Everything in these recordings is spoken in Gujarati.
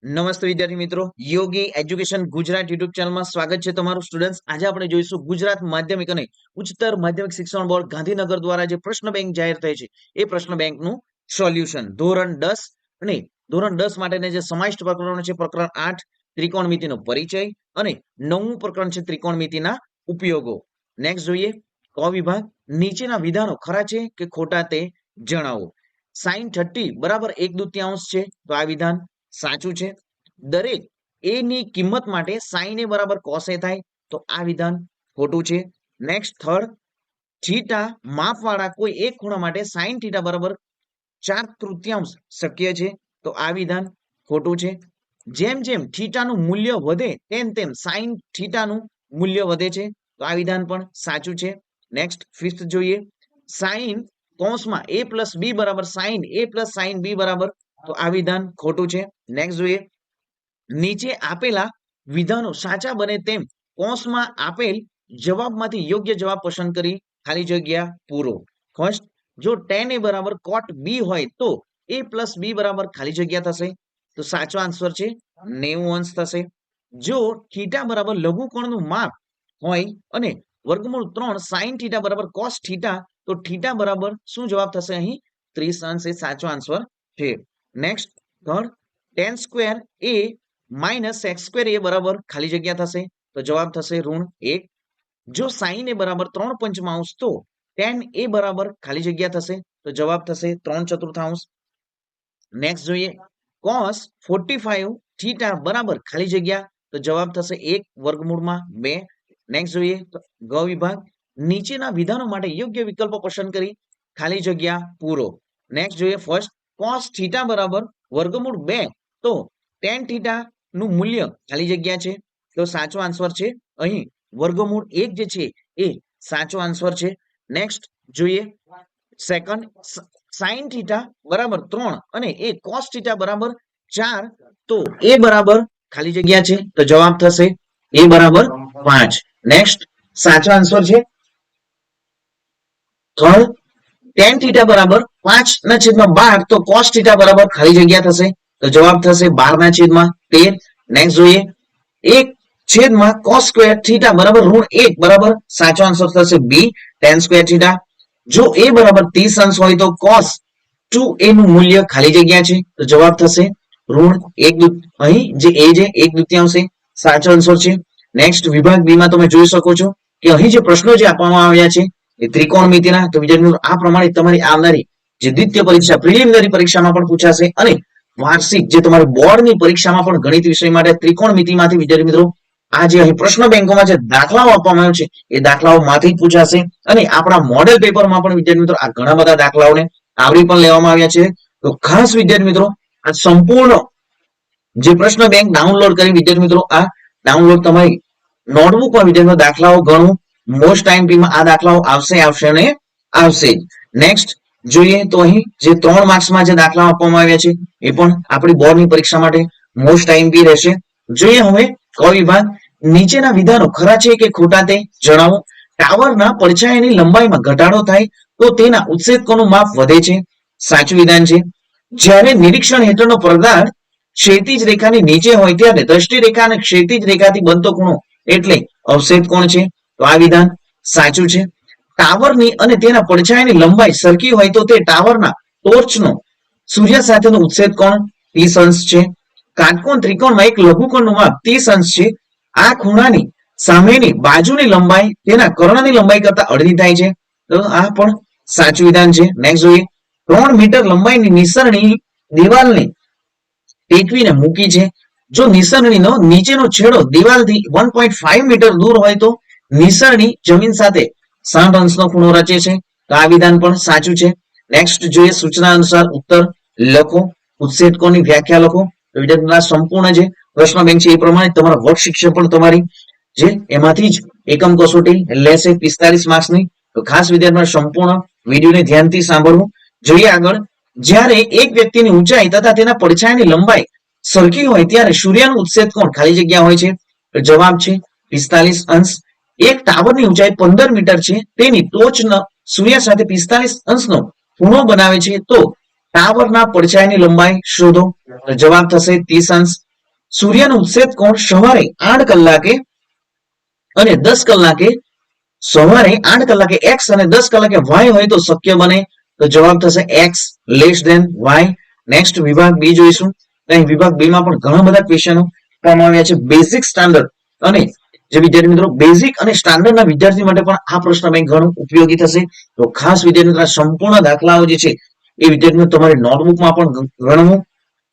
નમસ્તે વિદ્યાર્થી મિત્રો, યોગી એજ્યુકેશન ગુજરાત યુટ્યુબ ચેનલમાં સ્વાગત છે તમારું સ્ટુડન્ટ્સ. આજે આપણે જોઈશું ગુજરાત માધ્યમિક અને ઉચ્ચતર માધ્યમિક શિક્ષણ બોર્ડ ગાંધીનગર દ્વારા જે પ્રશ્ન બેંક જાહેર થઈ છે એ પ્રશ્ન બેંકનું સોલ્યુશન ધોરણ 10 અને ધોરણ 10 માટેના જે સમાવિષ્ટ પ્રકરણો છે પ્રકરણ 8 ત્રિકોણમિતિનો પરિચય અને 9મું પ્રકરણ છે ત્રિકોણમિતિના ઉપયોગો. નેક્સ્ટ જોઈએ ક વિભાગ, નીચેના વિધાનો ખરા છે કે ખોટા તે જણાવો. sin 30 બરાબર 1/2 છે તો આ વિધાન સાચું છે. દરેક a ની કિંમત માટે sin a બરાબર cos a થાય તો આ વિધાન ખોટું છે. નેક્સ્ટ થર્ડ, થીટા માપવાળા કોઈ એક ખૂણા માટે sin થીટા બરાબર 4/3 શક્ય છે તો આ વિધાન ખોટું છે. જેમ જેમ થીટાનું મૂલ્ય વધે તેમ તેમ sin થીટાનું મૂલ્ય વધે છે તો આ વિધાન પણ સાચું છે. નેક્સ્ટ ફિફ્થ જોઈએ, sin કૌંસમાં a પ્લસ b બરાબર sin a plus sin b બરાબર તો આ વિધાન ખોટું છે. નેક્સ્ટ જોઈએ, નીચે આપેલા વિધાનો સાચા બને તેમ કૌંસમાં આપેલ જવાબમાંથી યોગ્ય જવાબ પસંદ કરી ખાલી જગ્યા પૂરો. ફર્સ્ટ, જો tan a બરાબર cot b હોય તો a પ્લસ b બરાબર ખાલી જગ્યા થશે તો સાચો આન્સર છે 90 થશે. જો થીટા બરાબર લઘુકોણનું માપ હોય અને વર્ગમૂળ 3 sin થીટા બરાબર cos થીટા તો થીટા બરાબર શું જવાબ થશે અહીં 30 એ સાચો આન્સર છે. Next third, tan square a minus x square a બરાબર ખાલી જગ્યા થશે તો જવાબ થશે -1. જો sin a બરાબર 3/5 તો tan a બરાબર ખાલી જગ્યા થશે તો જવાબ થશે 3/4. નેક્સ્ટ જોઈએ, cos 45 થીટા બરાબર ખાલી જગ્યા તો જવાબ થશે 1/2. નેક્સ્ટ જોઈએ ગ વિભાગ, નીચેના વિધાનો માટે યોગ્ય વિકલ્પો પસંદ કરી ખાલી જગ્યા પૂરો. નેક્સ્ટ જોઈએ ફર્સ્ટ, cos થીટા બરાબર √2 તો tan થીટા નું મૂલ્ય ખાલી જગ્યા છે તો સાચો આન્સર છે અહીં √1 જે છે એ સાચો આન્સર છે. નેક્સ્ટ જોઈએ સેકન્ડ, sin થીટા બરાબર 3 અને એ cos થીટા બરાબર 4 તો એ બરાબર ખાલી જગ્યા છે તો જવાબ થશે એ બરાબર 5. નેક્સ્ટ સાચો આન્સર છે થર્ડ, tan થીટા બરાબર 5/12 તો cos થીટા બરાબર ખાલી જગ્યા થશે તો જવાબ થશે 12/13. નેક્સ્ટ જોઈએ 1 cos સ્ક્વેર થીટા બરાબર √1 બરાબર સાચો આન્સર થશે બી tan સ્ક્વેર થીટા. જો a બરાબર 30 હોય તો cos 2a નું મૂલ્ય ખાલી જગ્યા છે તો જવાબ થશે √1. અહીં જે a છે 1/2 સાચો આન્સર છે. નેક્સ્ટ વિભાગ બી માં તમે જોઈ શકો છો કે અહીં જે પ્રશ્નો જે આપવામાં આવ્યા છે એ ત્રિકોણમિતિના, તો વિદ્યાર્થીઓ આ પ્રમાણે તમારી આવનારી જે દ્વિતીય પરીક્ષા પ્રિલિમિનરી પરીક્ષામાં પણ પૂછાશે અને વાર્ષિક જે તમારી બોર્ડની પરીક્ષામાં પણ ગણિત વિષય માટે ત્રિકોણમિતિમાંથી વિદ્યાર્થી મિત્રો આ જે અહીં પ્રશ્ન બેંકોમાં જે દાખલાઓ આપવામાં આવ્યો છે એ દાખલાઓમાંથી જ પૂછાશે અને આપણા મોડેલ પેપરમાં પણ વિદ્યાર્થી મિત્રો આ ઘણા બધા દાખલાઓને આવરી પણ લેવામાં આવ્યા છે. તો ખાસ વિદ્યાર્થી મિત્રો આ સંપૂર્ણ જે પ્રશ્ન બેંક ડાઉનલોડ કરી વિદ્યાર્થી મિત્રો આ ડાઉનલોડ તમારી નોટબુકમાં વિદ્યાર્થી દાખલાઓ ઘણું મોસ્ટ ટાઈમપીમાં આ દાખલાઓ આવશે અને આવશે. નેક્સ્ટ જોઈએ તો અહીં જે 3 માર્ક્સમાં જે દાખલાઓ આપવામાં આવ્યા છે એ પણ આપણી બોર્ડની પરીક્ષા માટે મોસ્ટ ટાઈમપી રહેશે. જોઈએ હવે ક વિભાગ, નીચેના વિધાનો ખરા છે કે ખોટા તે જણાવો. ટાવરના પડછાયાની લંબાઈમાં ઘટાડો થાય તો તેના ઉત્સેચકોનું માપ વધે છે સાચું વિધાન છે. જ્યારે નિરીક્ષણ હેઠળનો પદાર્થ ક્ષૈતિજ રેખાની નીચે હોય ત્યારે દ્રષ્ટિ રેખા અને ક્ષૈતિજ રેખાથી બનતો ખૂણો એટલે અવક્ષેપ કોણ છે તો આ વિધાન સાચું છે. ટાવરની અને તેના પડછાયાની લંબાઈ સરખી હોય તો તે ટાવરના ટોર્ચનો સૂર્ય સાથેનો ઉત્સેદ કોણ 30 છે. કાટકોણ ત્રિકોણમાં એક લઘુકોણનું માપ 30 છે. આ ખૂણાની સામેની બાજુની લંબાઈ તેના કર્ણની લંબાઈ કરતા અડધી થાય છે તો આ પણ સાચું વિધાન છે. નેક્સ્ટ જોઈએ, 3 મીટર લંબાઈની નિસરણી દિવાલને ટેકવીને મૂકી છે. જો નિસરણીનો નીચેનો છેડો દિવાલથી 1.5 મીટર દૂર હોય તો નિસરણી જમીન સાથે 60° ખૂણો રચે છે તો આ વિધાન પણ સાચું છે. નેક્સ્ટ જોઈએ, સૂચના અનુસાર ઉત્તર લખો, ઉત્સેચકોની વ્યાખ્યા લખો. તો વિદ્યાર્થીઓ સંપૂર્ણ જે પ્રશ્ન બેંક છે એ પ્રમાણે તમારા વર્ગ શિક્ષક પણ તમારી જે એમાંથી જ એકમ કસોટી લેશે 45 માર્ક્સની. તો ખાસ વિદ્યાર્થીઓ સંપૂર્ણ વિડીયોને ધ્યાનથી સાંભળવું. જોઈએ આગળ, જ્યારે એક વ્યક્તિની ઊંચાઈ તથા તેના પડછાયાની લંબાઈ સરખી હોય ત્યારે સૂર્યનું ઉત્સેદ કોણ ખાલી જગ્યા હોય છે તો જવાબ છે 45°. એક ટાવરની ઊંચાઈ 15 મીટર છે, તેની ટોચનો સૂર્ય સાથે 45° ખૂણો બનાવે છે તો ટાવરના પડછાયાની લંબાઈ શોધો તો જવાબ થશે 30°. સૂર્યનો ઉત્સેદ કોણ સવારે 8 કલાકે અને 10 કલાકે, સવારે 8 કલાકે એક્સ અને 10 કલાકે વાય હોય તો શક્ય બને. તો જવાબ થશે X less than Y. Next વિભાગ બી જોઈશું. અહીં વિભાગ બી માં પણ ઘણા બધા ક્વેશ્ચનો આપવામાં આવ્યા છે. બેઝિક સ્ટાન્ડર્ડ અને જે વિદ્યાર્થી મિત્રો બેઝિક અને સ્ટાન્ડર્ડના વિદ્યાર્થી માટે પણ આ પ્રશ્ન બેંક ઘણું ઉપયોગી થશે. તો ખાસ વિદ્યાર્થી મિત્રો સંપૂર્ણ દાખલાઓ જે છે એ વિદ્યાર્થી મિત્રો તમારી નોટબુકમાં પણ ગણવું.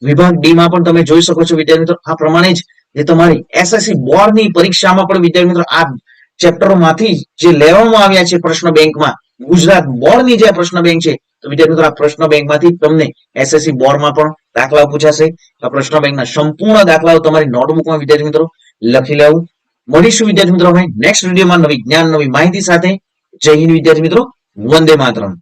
વિભાગ ડી માં પણ તમે જોઈ શકો છો વિદ્યાર્થી મિત્રો આ પ્રમાણે જ જે તમારી એસએસસી બોર્ડની પરીક્ષામાં પણ વિદ્યાર્થી મિત્રો આ ચેપ્ટરોમાંથી જે લેવામાં આવ્યા છે પ્રશ્ન બેંકમાં, ગુજરાત બોર્ડની જે પ્રશ્ન બેંક છે, તો વિદ્યાર્થી મિત્રો આ પ્રશ્ન બેંકમાંથી તમને એસએસસી બોર્ડમાં પણ દાખલાઓ પૂછાશે. આ પ્રશ્ન બેંકના સંપૂર્ણ દાખલાઓ તમારી નોટબુકમાં વિદ્યાર્થી મિત્રો લખી લેવું. મળીશું વિદ્યાર્થી મિત્રો હવે નેક્સ્ટ વિડીયોમાં નવી જ્ઞાન નવી માહિતી સાથે. જય હિન્દ વિદ્યાર્થી મિત્રો, વંદે માતરમ.